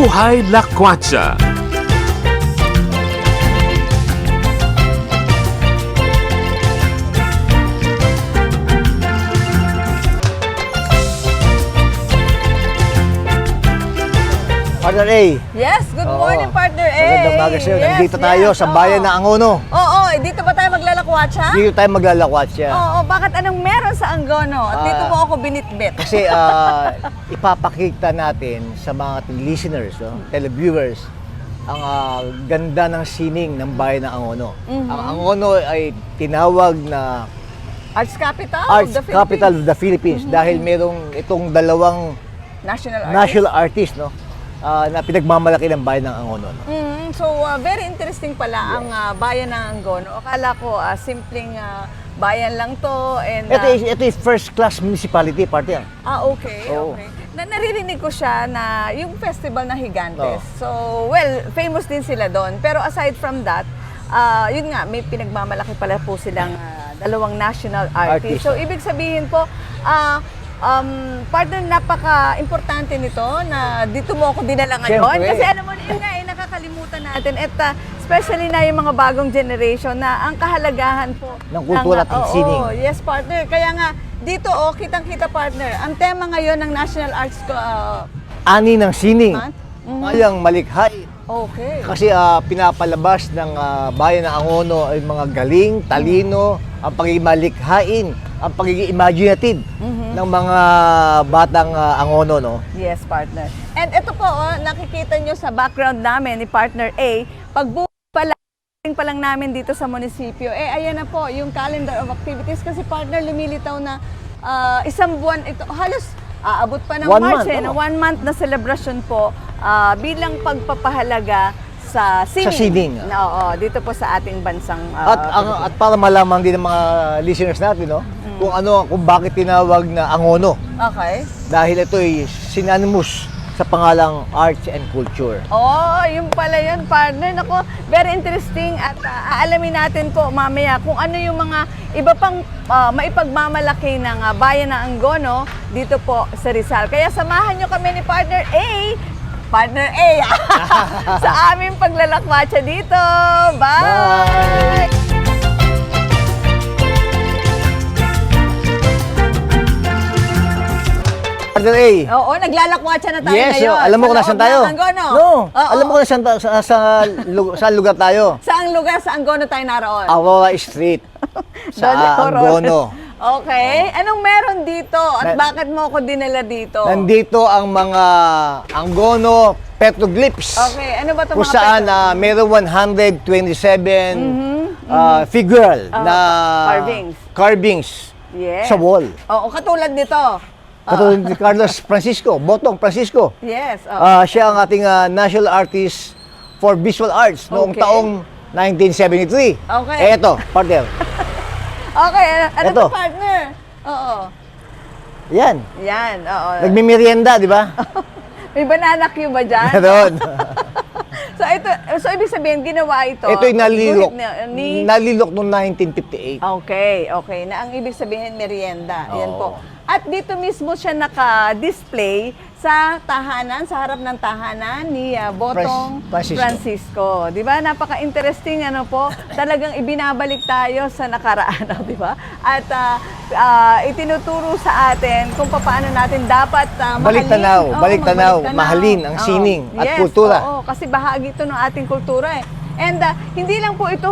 Buhay Lakwatsa. Partner A. Yes, good Oo. morning, Partner A. Magandang umaga sa'yo. Yes, Nandito tayo sa bayan ng Angono. Oo, dito ba tayo maglalakwatsa? Dito tayo maglalakwatsa. Oo, bakit anong meron sa Angono? At dito mo ako binitbit. Kasi ipapakita natin sa mga listeners, televiewers, ang ganda ng sining ng bayan ng Angono. Ang Angono ay tinawag na Arts Capital Arts of the Capital of Philippines. the Philippines dahil merong itong dalawang National artist, na pinagmamalaki ng bayan ng Angono. So, very interesting pala ang bayan ng Angono. Akala ko simpleng bayan lang to. And, Ito ay first class municipality, partner. okay, Oo. okay. Naririnig ko siya na yung festival ng Higantes. Oo. So, well, famous din sila doon. Pero aside from that, yun nga, may pinagmamalaki pala po silang dalawang national artists. Artist. So, ibig sabihin po, partner, napaka-importante nito na dito mo ako dinala ngayon. Siyempre. Kasi alam mo, yun nga, nakakalimutan natin. At especially na yung mga bagong generation na ang kahalagahan po Ng kultura at sining. Oo, yes, partner. Kaya nga, dito, kitang-kita, partner. Ang tema ngayon ng National Arts Ani ng sining. Month? Mayang malikhay. Okay. Kasi pinapalabas ng bayan ng Angono ay mga galing, talino, ang pagiging malikhain, ang pagiging imaginative ng mga batang Angono, no? Yes, partner. And ito po, nakikita nyo sa background namin ni Partner A, pa lang namin dito sa munisipyo, ayan na po yung calendar of activities kasi partner, lumilitaw na isang buwan ito, halos aabot pa ng 1 March, month, na 1 month na celebration po bilang pagpapahalaga sa sining. Sa sining. Oo, dito po sa ating bansang At para malaman din ng mga listeners natin, no? Kung bakit tinawag na Angono. Okay. Dahil ito ay synonymous sa pangalang arts and culture. Oh, yung pala yun, partner. Nako, very interesting at aalamin natin po mamaya kung ano yung mga iba pang maipagmamalaki ng bayan ng Angono dito po sa Rizal. Kaya samahan nyo kami ni Partner A, sa aming paglalakwatsa dito. Bye! Partner A. Oo, naglalakwatsa na tayo Yes, ngayon. alam mo kung Sa nasan loob tayo? ng Angono. No, Oo. alam mo kung saan lugar tayo? Saang lugar sa Angono tayo naroon? Aurora Street. Sa Doña Aurora. Angono. Okay. Anong meron dito? At bakit mo ako dinala dito? Nandito ang mga Angono petroglyphs. Okay. Ano ba ito Kung saan mayroong 127 figural na carvings Yes. sa wall. Oo, katulad nito. Katulad ni Carlos Francisco, Botong Francisco. Yes. Oo. Siya ang ating national artist for visual arts noong Okay. taong 1973. Okay. Eto, partner. Okay. Ano Ito. to, partner? Oo. Yan. Yan. Oo. Nagmimerienda, di ba? May banana cue ba dyan? Meron. So, ibig sabihin, ginawa ito. Ito'y nalilok. Ni... Nalilok noong 1958. Okay. Na ang ibig sabihin, merienda. Yan Oo. po. At dito mismo siya naka-display sa tahanan, sa harap ng tahanan ni Botong Francisco. Di ba? Napaka-interesting po. Talagang ibinabalik tayo sa nakaraan, di ba? At itinuturo sa atin kung paano natin dapat balik-tanaw, mahalin ang sining at kultura. Oo, kasi bahagi ito ng ating kultura And hindi lang po ito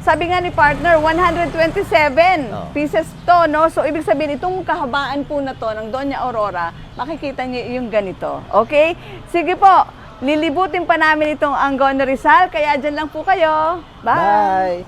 sabi nga ni partner, 127 pieces to, no? So ibig sabihin, itong kahabaan po na to ng Doña Aurora, makikita niyo yung ganito. Okay? Sige po, lilibutin pa namin itong Angono Rizal, kaya dyan lang po kayo. Bye!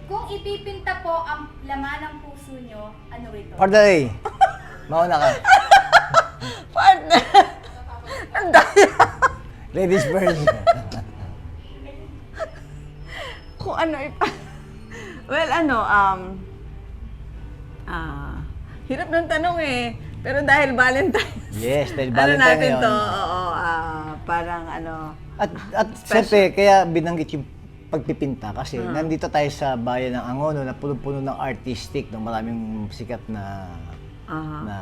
Kung ipipinta po ang laman ng puso nyo, ano ito? Partner A, mauna ka. Partner! Ang daya! Ladies first. Kung ano well, hirap ng tanong eh. Pero dahil Valentine's. Yes, dahil Ano Valentine natin ngayon. to? Oo, parang ano, At siyempre, kaya binanggit yung pagpipinta kasi nandito tayo sa bayan ng Angono na puno-puno ng artistic, ng maraming sikat na na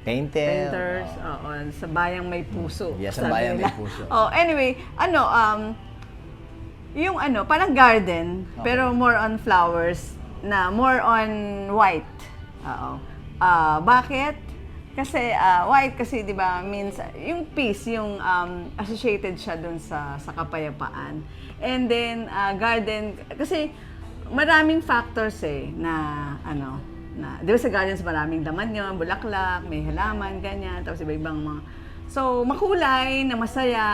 painters, oo, sa bayang may puso. Yes, sa sabi bayang may nila. puso. Oh, anyway, yung parang garden, pero more on flowers, na more on white. Oo. Bakit? Kasi white kasi 'di ba means yung peace, yung associated siya dun sa kapayapaan. And then garden kasi maraming factors na na 'di ba sa gardens maraming daman yun, bulaklak, may halaman ganyan, tapos iba-ibang mga so makulay, na masaya,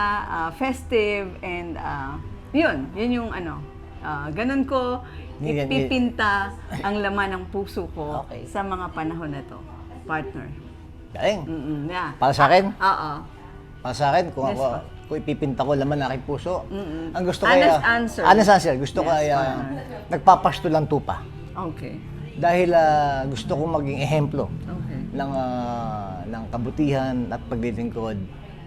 festive and yun yung ganun ko ipipinta ang laman ng puso ko sa mga panahon na to, partner. Galing. Yeah. Para sa akin? Oo. Para sa akin, kung Yes, ako, pa. kung ipipinta ko laman ng aking puso, ang gusto ko Honest answer. Honest answer. Gusto ko Yes, ay partner. nagpapasto lang tupa. Okay. Dahil gusto kong maging ehemplo Okay. ng kabutihan at paglilingkod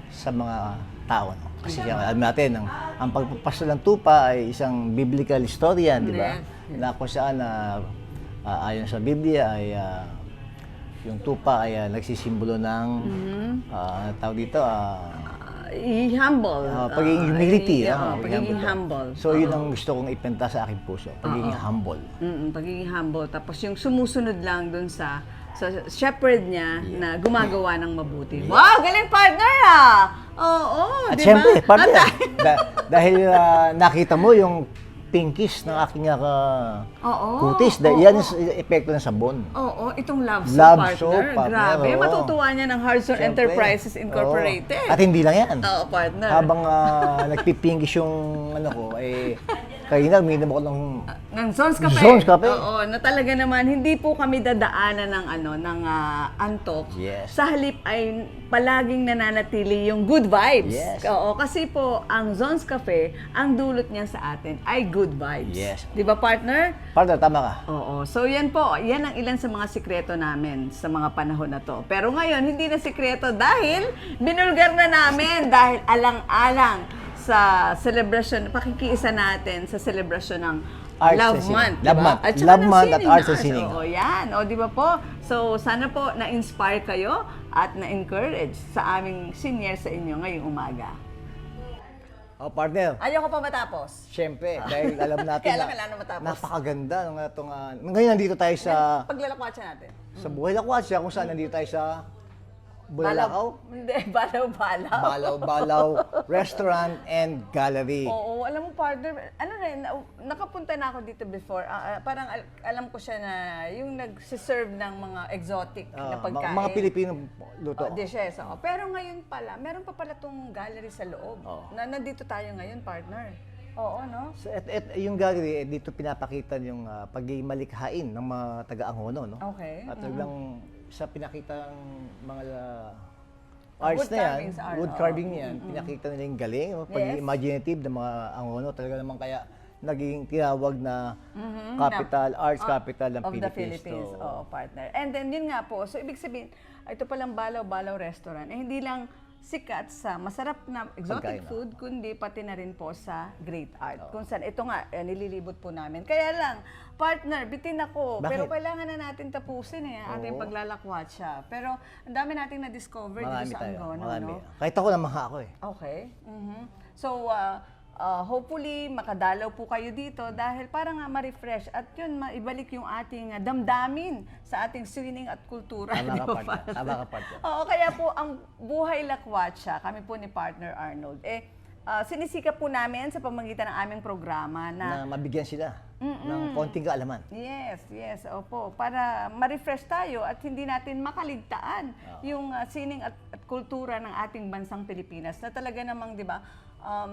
sa mga tao. No? Kasi alam natin, ang pagpapasto ng tupa ay isang biblical historian, di ba? Yes. Na kung saan ayon sa Biblia ay yung tupa ay nagsisimbolo ng tawag dito Humble. pagiging humility, pagiging humble. So yun ang gusto kong ipenta sa aking puso, pagiging humble. Pagiging humble. Tapos yung sumusunod lang dun sa shepherd niya na gumagawa ng mabuti. Wow, galing partner Oo, At di ba? syempre, partner, dahil nakita mo yung pinkish ng aking kutis. Yan yung epekto ng sabon. Oo, itong Love Soap, Love partner. Soap, partner, Grabe, oo. matutuwa niya ng Hardstone Syempre. Enterprises Incorporated. Oo. At hindi lang yan. Oo, partner. Habang nagpipinkish yung kanina uminom ako Ng Zons Cafe. Zons Cafe. Oo, na talaga naman hindi po kami dadaanan ng antok. Yes. Sa halip ay palaging nananatili yung good vibes. Yes. Oo, kasi po ang Zons Cafe, ang dulot niya sa atin ay good vibes. Yes. 'Di ba, partner? Partner, tama ka. Oo. So yan po, yan ang ilan sa mga sikreto namin sa mga panahon na to. Pero ngayon, hindi na sikreto dahil binulgar na namin dahil alang-alang sa celebration, pakikiisa natin sa celebration ng Arts Love and Sining. Month. Love diba? Month. At saka Love ng Month at sining Arts and na Sining. Oo, yan. O, di ba po? So, sana po na-inspire kayo at na-encourage sa aming senior sa inyo ngayong umaga. Partner, Ayoko pa matapos. syempre, dahil alam natin Kaya lang kailangan matapos. napakaganda ng itong... ngayon nandito tayo sa Paglalakwatsa natin. Buhay Lakwatsa, kung saan nandito tayo sa Bulalakaw, Hindi, balaw-balaw. Balaw Restaurant and Gallery. Oo, alam mo partner, nakapunta na ako dito before. Parang alam ko siya na yung nagsiserve ng mga exotic na pagkain. Mga Pilipino luto. Dishes. Pero ngayon pala, meron pa pala tong gallery sa loob. Oo. Na nandito tayo ngayon, partner. Oo, no? So, yung gallery, dito pinapakita yung pagiging malikhain ng mga taga-Angono, no? Okay. At talagang sa pinakita ng mga arts Wood na yan, carvings art, wood oo. carving na yan, pinakita nila yung galing, pagiging imaginative ng mga Angono, talaga naman kaya naging tinawag na capital, arts capital ng Of the Philippines. Philippines. So, Oo, partner. And then, yun nga po. So, ibig sabihin, ito palang Balaw-Balaw Restaurant. Hindi lang sikat sa masarap na exotic Pagkain, food, kundi pati na rin po sa great art. Kung saan, ito nga, nililibot po namin. Kaya lang, partner, bitin ako. Bakit? Pero kailangan na natin tapusin ang ating Oo. paglalakwatsa. Pero, ang dami nating na-discover dito marami sa tayo, Angono. marami. No? Kahit ako namangha ako eh. Okay. So, hopefully, makadalaw po kayo dito dahil para nga ma-refresh at yun, maibalik yung ating damdamin sa ating sining at kultura. Tama di ka, ba, partner. Tama ka, partner. Oo, kaya po ang Buhay Lakwatsa, kami po ni Partner Arnold, sinisikap po namin sa pamamagitan ng aming programa Na mabigyan sila ng konting kaalaman. Yes, opo. Para ma-refresh tayo at hindi natin makaligtaan yung sining at kultura ng ating bansang Pilipinas na talaga namang, di ba,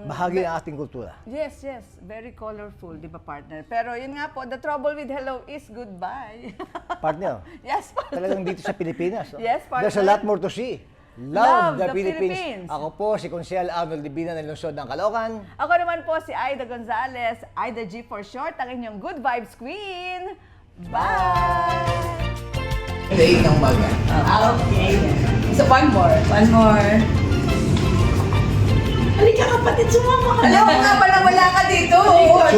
Bahagi ng ating kultura. yes, very colorful, di ba, partner? Pero yun nga po, the trouble with hello is goodbye. Partner, Yes, partner. talagang dito sa Pilipinas. No? Yes, partner. There's a lot more to see. Love Love the the Philippines. Philippines. Ako po si Konsehal Arnold Libina ng Lungsod ng Caloocan. Ako naman po si Aida Gonzalez, Aida G for short, ang inyong Good Vibes Queen. Bye! Day ng umaga. Okay. So one more. Halika kapatid, sumama ka. Alam mo nga pala wala ka dito.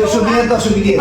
Souvenir to, souvenir.